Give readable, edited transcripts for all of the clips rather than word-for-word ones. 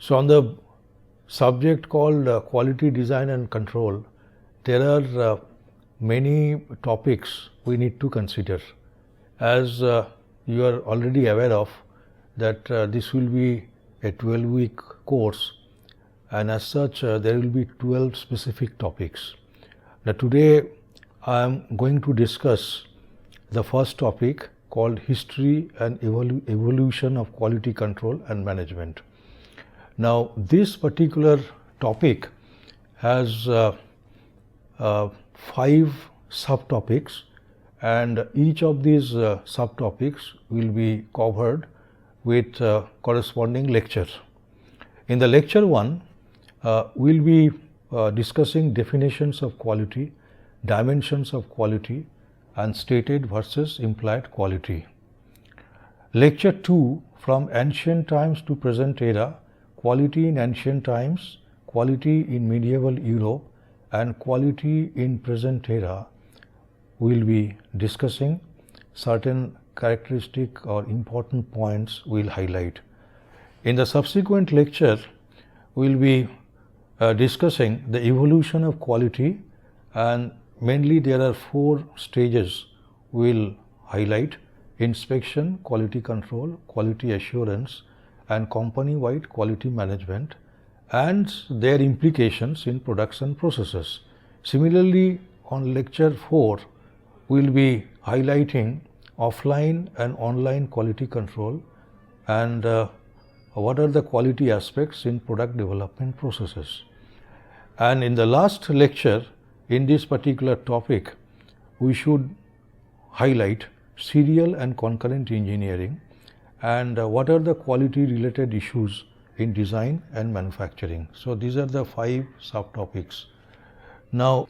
So on the subject called quality design and control, there are many topics we need to consider. As you are already aware of that this will be a 12-week course, and as such there will be 12 specific topics. Now today I am going to discuss the first topic called history and evolution of quality control and management. Now this particular topic has 5 subtopics, and each of these subtopics will be covered with corresponding lecture. In the lecture 1, we will be discussing definitions of quality, dimensions of quality, and stated versus implied quality. Lecture 2, from ancient times to present era, quality in ancient times, quality in medieval Europe, and quality in present era, we will be discussing certain characteristic or important points we will highlight. In the subsequent lecture, we will be discussing the evolution of quality, and mainly there are 4 stages we will highlight: inspection, quality control, quality assurance, and company-wide quality management, and their implications in production processes. Similarly, on lecture 4, we will be highlighting offline and online quality control and what are the quality aspects in product development processes. And in the last lecture, in this particular topic, we should highlight serial and concurrent engineering and what are the quality related issues in design and manufacturing. So these are the 5 subtopics. Now,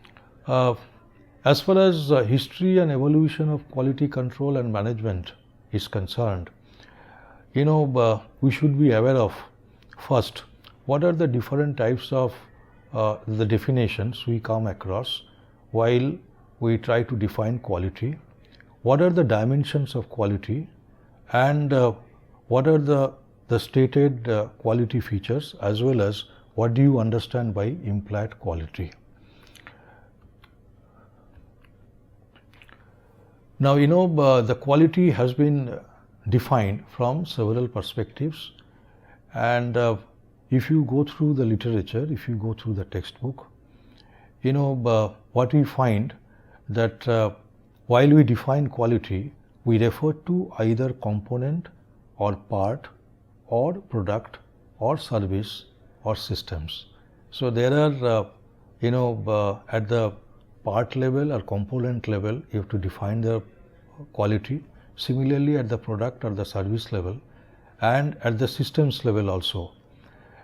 as far as history and evolution of quality control and management is concerned, we should be aware of first what are the different types of the definitions we come across while we try to define quality, what are the dimensions of quality, and what are the stated quality features, as well as what do you understand by implied quality. Now the quality has been defined from several perspectives, and if you go through the literature, if you go through the textbook, what we find that while we define quality, we refer to either component or part or product or service or systems. So there are at the part level or component level you have to define the quality. Similarly, at the product or the service level and at the systems level also.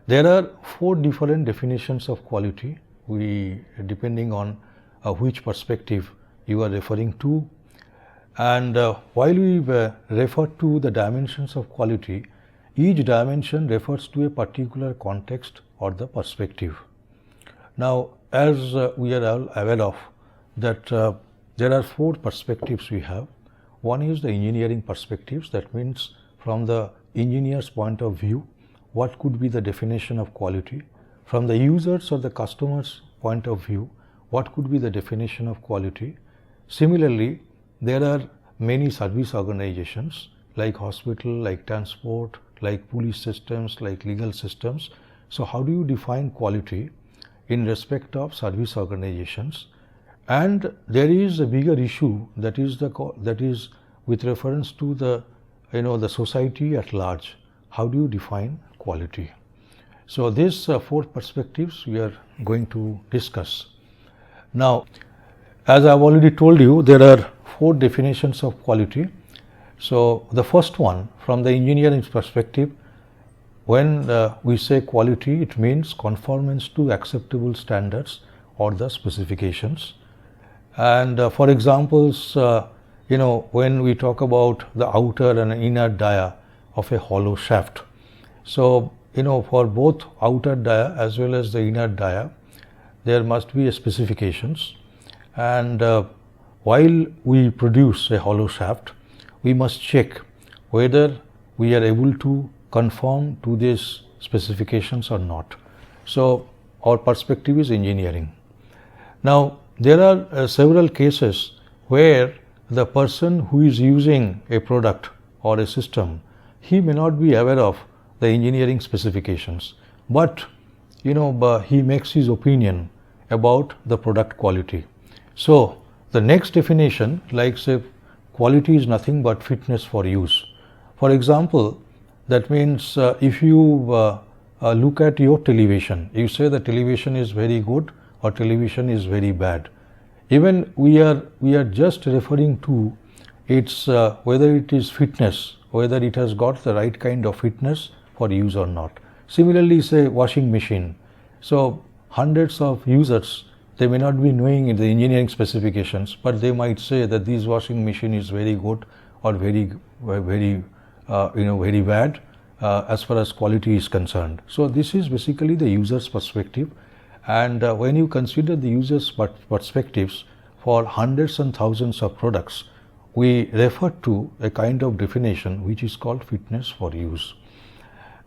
There are 4 different definitions of quality, depending on which perspective you are referring to. And while we refer to the dimensions of quality, each dimension refers to a particular context or the perspective. Now, as we are all aware of that there are 4 perspectives we have. One is the engineering perspectives, that means from the engineer's point of view, what could be the definition of quality. From the users or the customer's point of view, what could be the definition of quality. Similarly, there are many service organizations like hospital, like transport, like police systems, like legal systems. So how do you define quality in respect of service organizations? And there is a bigger issue that is with reference to the society at large. How do you define quality? So these 4 perspectives we are going to discuss. Now, as I have already told you, there are 4 definitions of quality. So the first one, from the engineering perspective, when we say quality, it means conformance to acceptable standards or the specifications. And for examples, when we talk about the outer and inner dia of a hollow shaft. So, for both outer dia as well as the inner dia, there must be specifications. And while we produce a hollow shaft, we must check whether we are able to conform to these specifications or not. So our perspective is engineering. Now there are several cases where the person who is using a product or a system, he may not be aware of the engineering specifications, but he makes his opinion about the product quality. So the next definition, like say, quality is nothing but fitness for use. For example, that means if you look at your television, you say the television is very good or television is very bad. Even we are just referring to its whether it is fitness, whether it has got the right kind of fitness for use or not. Similarly, say washing machine. So hundreds of users, they may not be knowing the engineering specifications, but they might say that this washing machine is very good or very bad as far as quality is concerned. So this is basically the user's perspective, and when you consider the user's perspectives for hundreds and thousands of products, we refer to a kind of definition which is called fitness for use.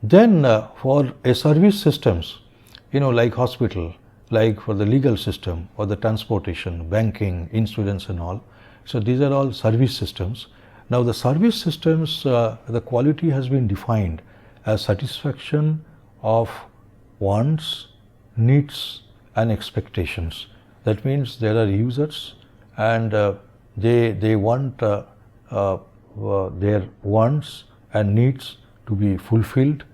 Then for a service systems, like hospital, like for the legal system or the transportation, banking, insurance and all. So these are all service systems. Now the service systems, the quality has been defined as satisfaction of wants, needs and expectations. That means there are users and they want their wants and needs to be fulfilled,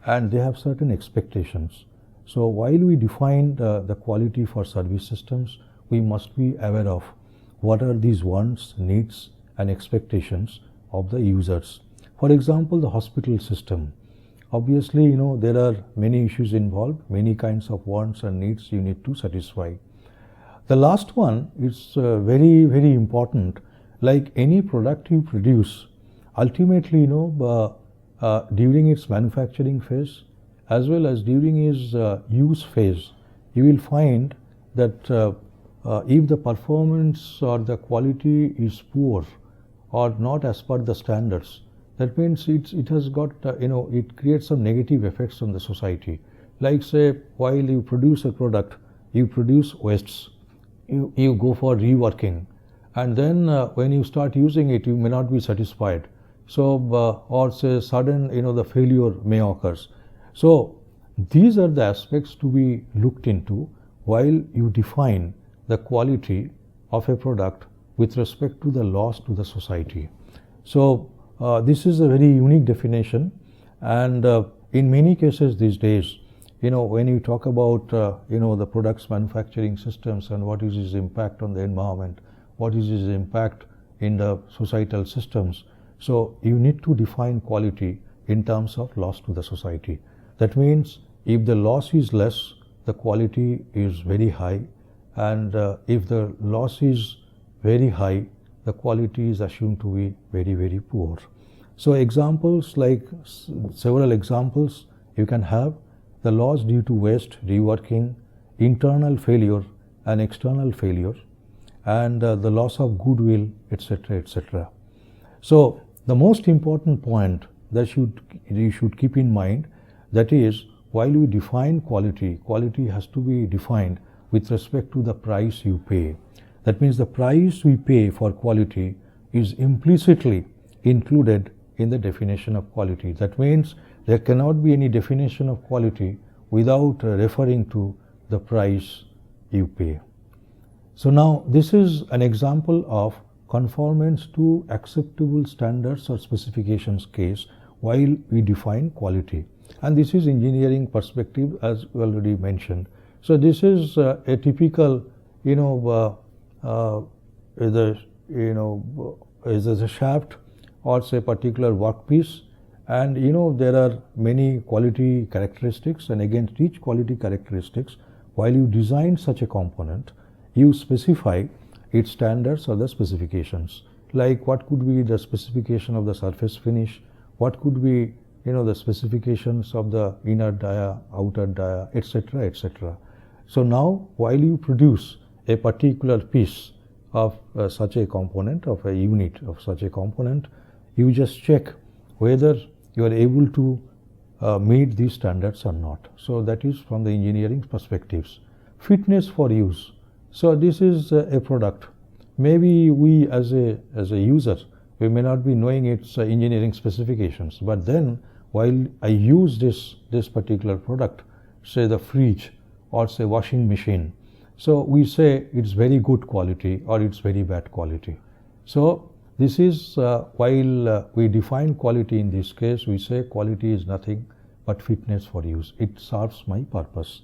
and they have certain expectations. So while we define the quality for service systems, we must be aware of what are these wants, needs and expectations of the users. For example, the hospital system. Obviously, there are many issues involved, many kinds of wants and needs you need to satisfy. The last one is very, very important. Like any product you produce, ultimately, during its manufacturing phase as well as during its use phase, you will find that if the performance or the quality is poor or not as per the standards, that means it has got it creates some negative effects on the society. Like say, while you produce a product, you produce wastes, you go for reworking, and then when you start using it, you may not be satisfied. So or say sudden the failure may occur. So these are the aspects to be looked into while you define the quality of a product with respect to the loss to the society. So this is a very unique definition, and in many cases these days, when you talk about the products manufacturing systems and what is its impact on the environment, what is its impact in the societal systems, so you need to define quality in terms of loss to the society. That means if the loss is less, the quality is very high, and if the loss is very high, the quality is assumed to be very, very poor. So examples, like several examples you can have: the loss due to waste, reworking, internal failure and external failure, and the loss of goodwill, etc., etc. So the most important point that you should keep in mind, that is, while we define quality, quality has to be defined with respect to the price you pay. That means the price we pay for quality is implicitly included in the definition of quality. That means there cannot be any definition of quality without referring to the price you pay. So now this is an example of conformance to acceptable standards or specifications case while we define quality. And this is engineering perspective, as already mentioned. So this is a typical, is a shaft or say particular workpiece, and there are many quality characteristics, and against each quality characteristics, while you design such a component, you specify its standards or the specifications. Like what could be the specification of the surface finish, what could be the specifications of the inner dia, outer dia, etc., etc. So now while you produce a particular piece of such a component, of a unit of such a component, you just check whether you are able to meet these standards or not. So that is from the engineering perspectives. Fitness for use. So this is a product. Maybe we as a user, we may not be knowing its engineering specifications, but then while I use this particular product, say the fridge or say washing machine, so we say it's very good quality or it's very bad quality. So this is while we define quality in this case, we say quality is nothing but fitness for use. It serves my purpose.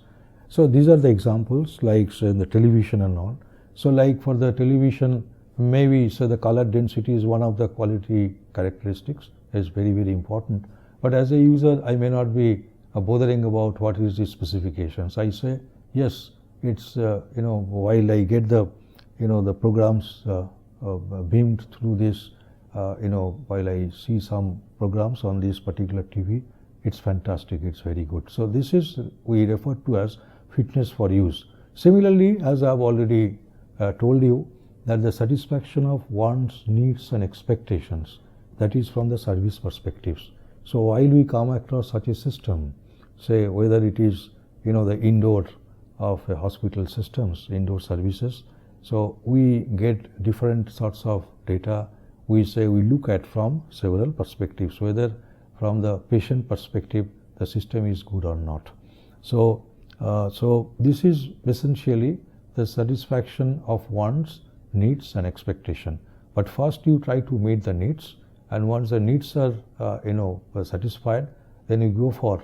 So these are the examples, like say in the television and all. So like for the television, maybe say the color density is one of the quality characteristics, is very, very important. But as a user, I may not be bothering about what is the specifications. I say, yes, it's, while I get the, the programs beamed through this, while I see some programs on this particular TV, it's fantastic, it's very good. So this is, we refer to as fitness for use. Similarly, as I've already told you, that the satisfaction of wants, needs and expectations, that is from the service perspectives. So while we come across such a system, say whether it is, the indoor of hospital systems, indoor services, so we get different sorts of data. We say we look at from several perspectives, whether from the patient perspective the system is good or not. So, so this is essentially the satisfaction of wants, needs and expectation. But first you try to meet the needs, and once the needs are satisfied, then you go for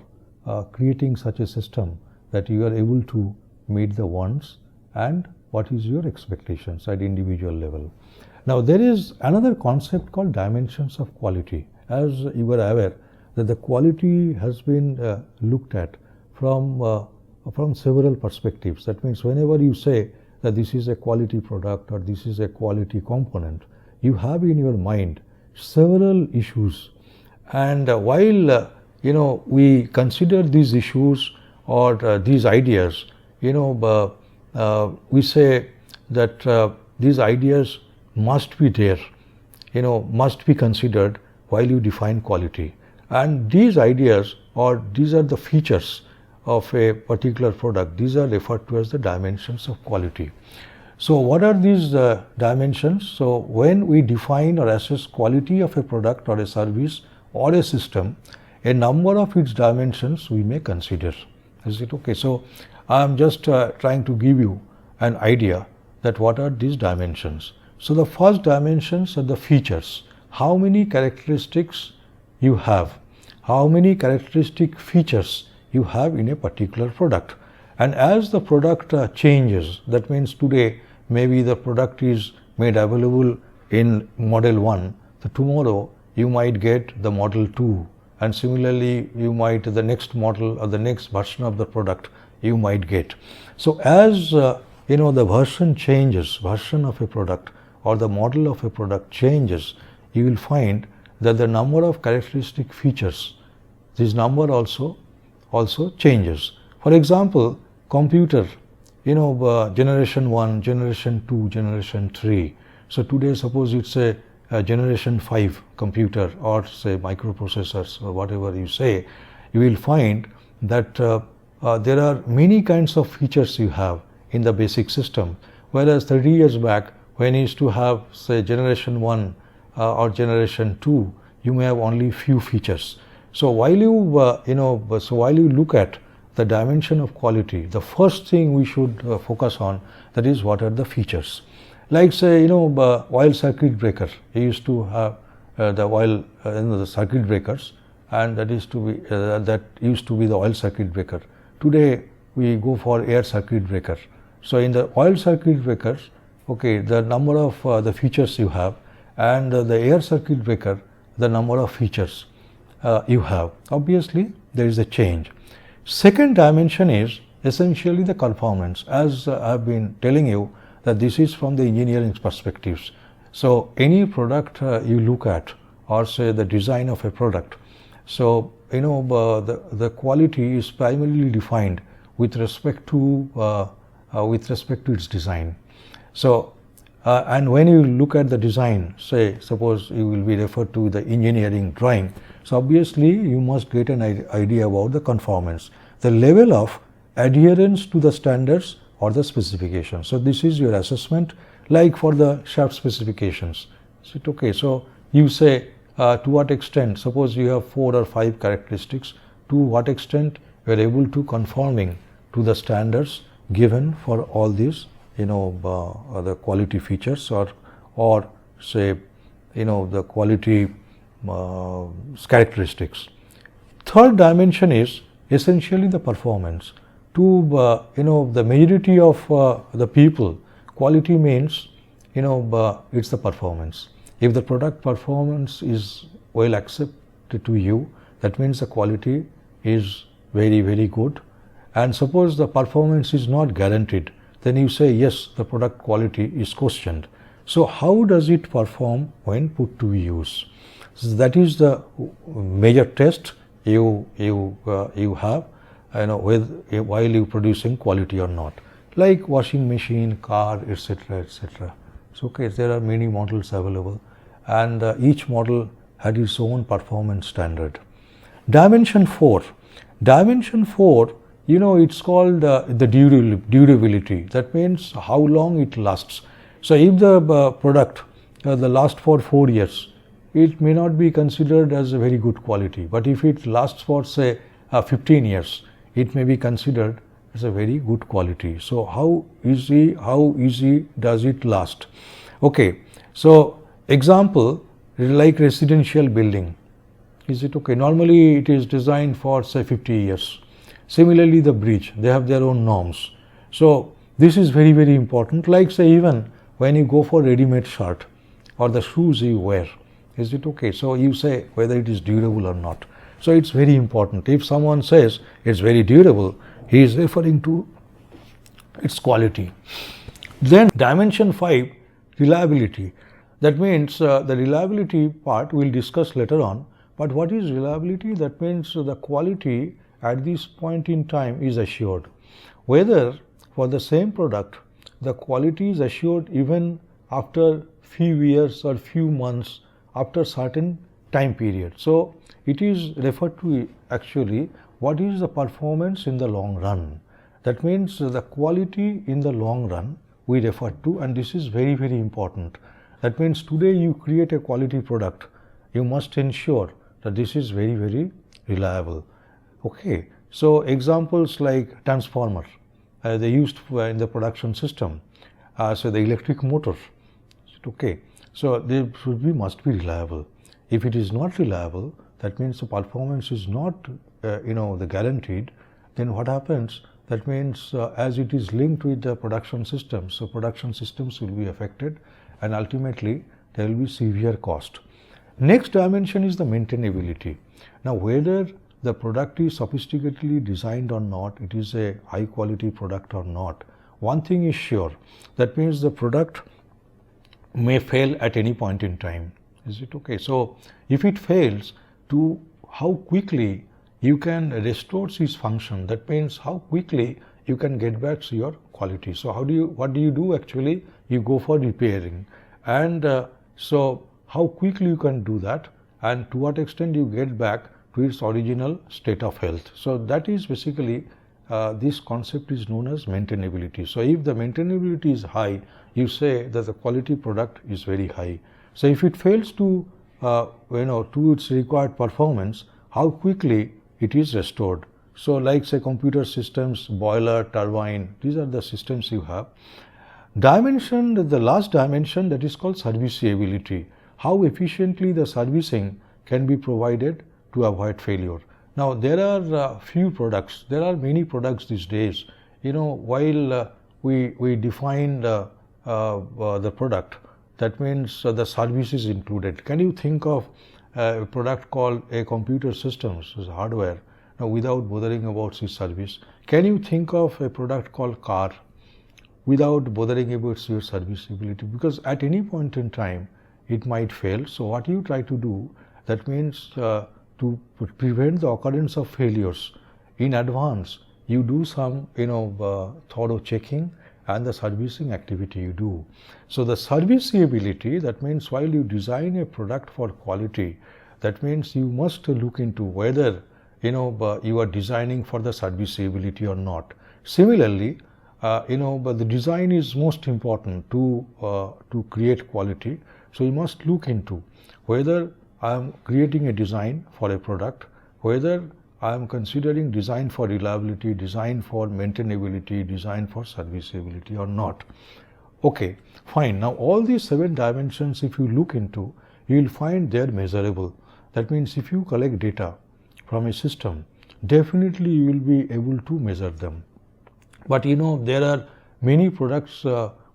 creating such a system that you are able to meet the wants and what is your expectations at individual level. Now there is another concept called dimensions of quality. As you are aware that the quality has been looked at from several perspectives. That means whenever you say that this is a quality product or this is a quality component, you have in your mind several issues. And while we consider these issues or these ideas, we say that these ideas must be there, must be considered while you define quality. And these ideas, or these are the features of a particular product, these are referred to as the dimensions of quality. So what are these dimensions? So when we define or assess quality of a product or a service or a system, a number of its dimensions we may consider. Is it okay? So I am just trying to give you an idea that what are these dimensions. So the first dimensions are the features. How many characteristics you have, how many characteristic features you have in a particular product. And as the product changes, that means today maybe the product is made available in model 1, so tomorrow you might get the model 2, and similarly you might the next model or the next version of the product you might get. So as the version changes, version of a product or the model of a product changes, you will find that the number of characteristic features, this number also changes. For example, computer, generation 1, generation 2, generation 3. So today suppose it's a generation 5 computer or say microprocessors or whatever you say, you will find that there are many kinds of features you have in the basic system, whereas 30 years back when you used to have say generation 1 or generation 2, you may have only few features. So while you while you look at the dimension of quality, the first thing we should focus on, that is what are the features. Like say oil circuit breaker, you used to have the circuit breakers, and that used to be the oil circuit breaker. Today we go for air circuit breaker. So in the oil circuit breakers, okay, the number of the features you have, and the air circuit breaker, the number of features you have. Obviously there is a change. Second dimension is essentially the performance. As I have been telling you that this is from the engineering perspectives. So any product you look at, or say the design of a product, so the quality is primarily defined with respect to its design. So And when you look at the design, say suppose you will be referred to the engineering drawing, so obviously you must get an idea about the conformance, the level of adherence to the standards or the specifications. So this is your assessment, like for the shaft specifications. Is it okay? So you say to what extent, suppose you have 4 or 5 characteristics, to what extent you are able to conforming to the standards given for all these, the quality features, or say, the quality characteristics. Third dimension is essentially the performance. To the majority of the people, quality means it's the performance. If the product performance is well accepted to you, that means the quality is very, very good. And suppose the performance is not guaranteed, then you say yes, the product quality is questioned. So how does it perform when put to use? So that is the major test you have, while you producing quality or not, like washing machine, car, etc., etc. So okay, there are many models available, and each model had its own performance standard. Dimension 4, it's called the durability. That means how long it lasts. So if the product the last for 4 years, it may not be considered as a very good quality, but if it lasts for say 15 years, it may be considered as a very good quality. So how easy does it last? Okay, so example like residential building. Is it okay? Normally it is designed for say 50 years. Similarly the bridge, they have their own norms. So this is very, very important. Like say even when you go for ready-made shirt or the shoes you wear, is it okay? So you say whether it is durable or not. So it's very important. If someone says it's very durable, he is referring to its quality. Then dimension 5, reliability. That means the reliability part we'll discuss later on. But what is reliability? That means the quality at this point in time is assured. Whether for the same product, the quality is assured even after few years or few months, after certain time period. So it is referred to actually what is the performance in the long run. That means the quality in the long run we refer to, and this is very, very important. That means today you create a quality product, you must ensure that this is very, very reliable. Okay, so examples like transformer, they used in the production system, so the electric motor. Okay, so they must be reliable. If it is not reliable, that means the performance is not the guaranteed. Then what happens? That means as it is linked with the production systems, so production systems will be affected, and ultimately there will be severe cost. Next dimension is the maintainability. Now whether the product is sophisticatedly designed or not, it is a high quality product or not, one thing is sure, that means the product may fail at any point in time. Is it okay? So if it fails, to how quickly you can restore its function, that means how quickly you can get back to your quality. So what do you do actually? You go for repairing, and so how quickly you can do that, and to what extent you get back to its original state of health. So that is basically this concept is known as maintainability. So if the maintainability is high, you say that the quality product is very high. So if it fails to to its required performance, how quickly it is restored. So like say computer systems, boiler, turbine, these are the systems you have. Dimension, the last dimension, that is called serviceability. How efficiently the servicing can be provided to avoid failure. Now there are few products, there are many products these days. While we define the product, that means the service is included. Can you think of a product called a computer systems, hardware, now without bothering about its service? Can you think of a product called car without bothering about your serviceability? Because at any point in time it might fail. So what you try to do, that means to prevent the occurrence of failures in advance, you do some thorough checking, and the servicing activity you do. So the serviceability, that means while you design a product for quality, that means you must look into whether you are designing for the serviceability or not. Similarly, but the design is most important to create quality. So you must look into whether I am creating a design for a product, whether I am considering design for reliability, design for maintainability, design for serviceability or not. Okay, fine. Now all these 7 dimensions, if you look into, you will find they are measurable. That means if you collect data from a system, definitely you will be able to measure them. But there are many products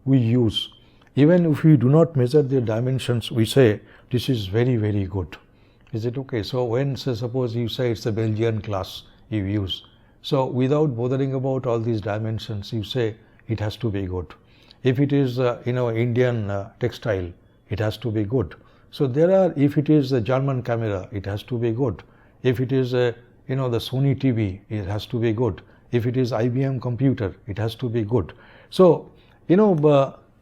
we use. Even if we do not measure their dimensions, we say this is very, very good. Is it okay? So when, say, suppose you say it's a Belgian glass you use, so without bothering about all these dimensions, you say it has to be good. If it is Indian textile, it has to be good. So there are, if it is a German camera, it has to be good. If it is the Sony TV, it has to be good. If it is IBM computer, it has to be good. So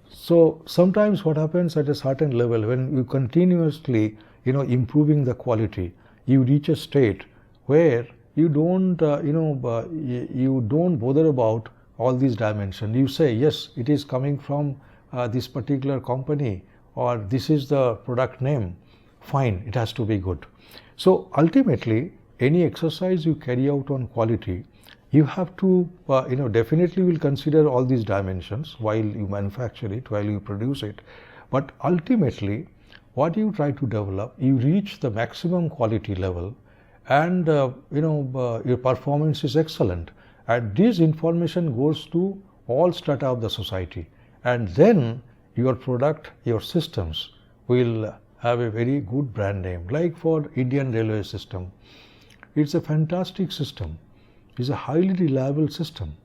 so sometimes what happens at a certain level, when you continuously improving the quality, you reach a state where you don't you don't bother about all these dimensions. You say yes, it is coming from this particular company, or this is the product name, fine, it has to be good. So ultimately, any exercise you carry out on quality, you have to definitely will consider all these dimensions while you manufacture it, while you produce it, but ultimately what you try to develop, you reach the maximum quality level, and your performance is excellent, and this information goes to all strata of the society, and then your product, your systems will have a very good brand name. Like for Indian railway system, it's a fantastic system. Is a highly reliable system,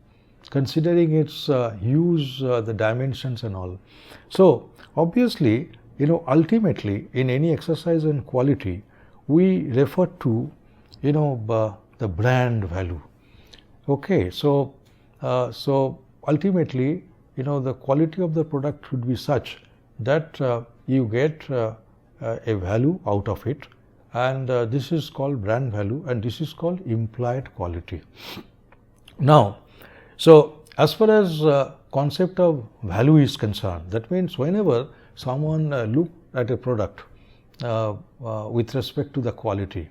considering its use, the dimensions and all. So obviously, ultimately in any exercise in quality, we refer to the brand value. Okay, so so ultimately the quality of the product should be such that you get a value out of it, and this is called brand value, and this is called implied quality. Now, so as far as concept of value is concerned, that means whenever someone look at a product with respect to the quality,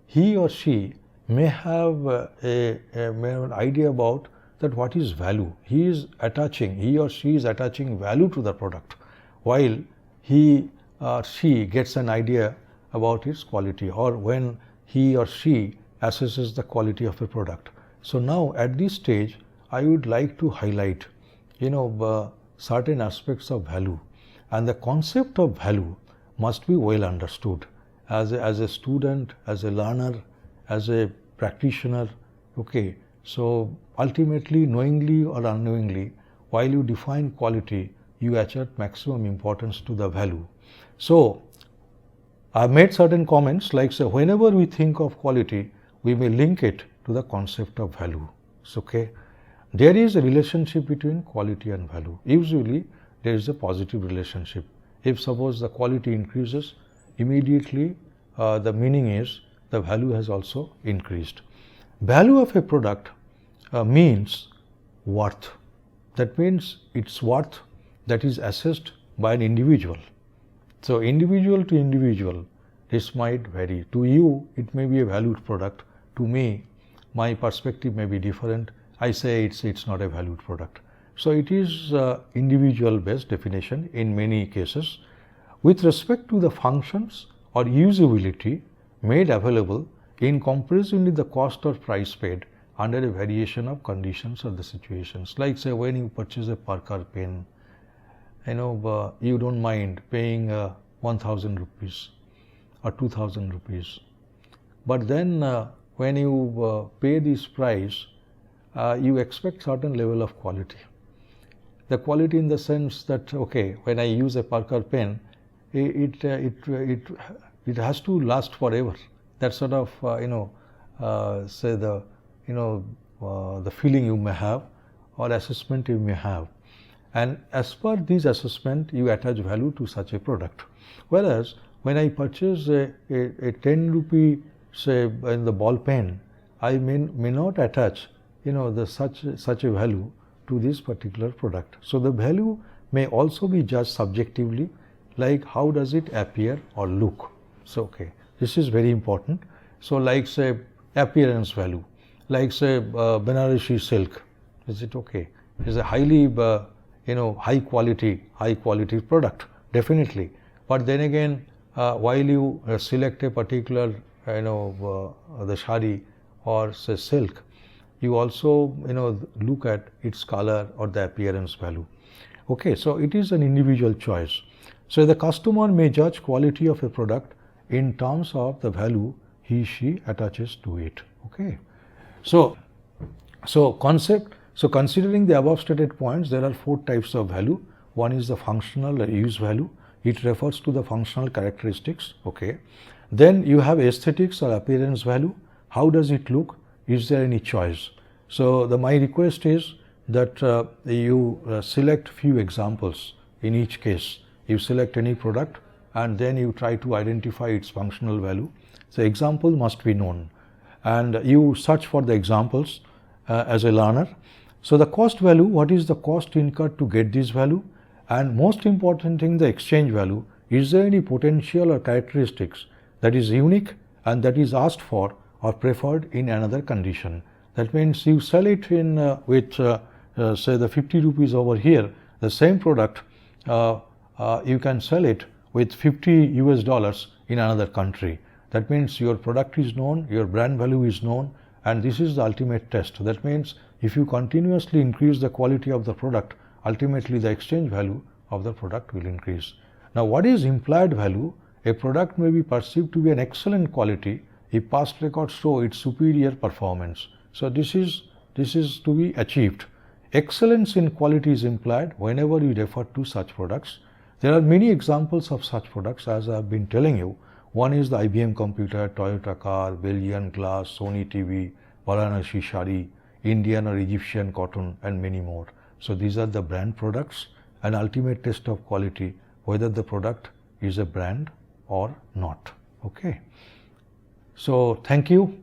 he or she may have an idea about that what is value. He or she is attaching value to the product, while he or she gets an idea about its quality, or when he or she assesses the quality of a product. So now at this stage, I would like to highlight certain aspects of value, and the concept of value must be well understood as a student, as a learner, as a practitioner. Okay, so ultimately, knowingly or unknowingly, while you define quality, you attach maximum importance to the value. So I've made certain comments like, say, whenever we think of quality, we may link it to the concept of value. So, okay, there is a relationship between quality and value. Usually, there is a positive relationship. If suppose the quality increases, immediately the meaning is the value has also increased. Value of a product means worth. That means its worth that is assessed by an individual. So individual to individual, this might vary. To you, it may be a valued product. To me, my perspective may be different. I say it's not a valued product. So it is individual based definition in many cases. With respect to the functions or usability made available in comparison with the cost or price paid under a variation of conditions or the situations. Like, say, when you purchase a Parker pen, you don't mind paying 1,000 rupees or 2,000 rupees. But then when you pay this price, you expect certain level of quality. The quality in the sense that, okay, when I use a Parker pen, it has to last forever. That sort of say the the feeling you may have or assessment you may have. and as per this assessment you attach value to such a product. Whereas when I purchase a 10 rupee say in the ball pen, I may not attach such a value to this particular product. So the value may also be judged subjectively, like how does it appear or look. So this is very important. So like say appearance value, like say Banarasi silk, is it okay? Is a highly high quality product, definitely. But then again, while you select a particular the shari or say silk, you also look at its color or the appearance value. Okay, so it is an individual choice. So the customer may judge quality of a product in terms of the value she attaches to it. Okay, so considering the above stated points, there are 4 types of value. One is the functional or use value. It refers to the functional characteristics. Okay, then you have aesthetics or appearance value. How does it look? Is there any choice? So my request is that you select few examples in each case. You select any product and then you try to identify its functional value. So example must be known, and you search for the examples as a learner. So the cost value, what is the cost incurred to get this value? And most important thing, the exchange value. Is there any potential or characteristics that is unique and that is asked for or preferred in another condition? That means you sell it in with say the 50 rupees over here, the same product you can sell it with $50 in another country. That means your product is known, your brand value is known, and this is the ultimate test. That means if you continuously increase the quality of the product, ultimately the exchange value of the product will increase. Now what is implied value? A product may be perceived to be an excellent quality if past records show its superior performance. So this is to be achieved. Excellence in quality is implied whenever you refer to such products. There are many examples of such products, as I have been telling you. One is the IBM computer, Toyota car, Belgian glass, Sony TV, Varanasi shari, Indian or Egyptian cotton, and many more. So these are the brand products, and ultimate test of quality, whether the product is a brand or not. Okay. So thank you.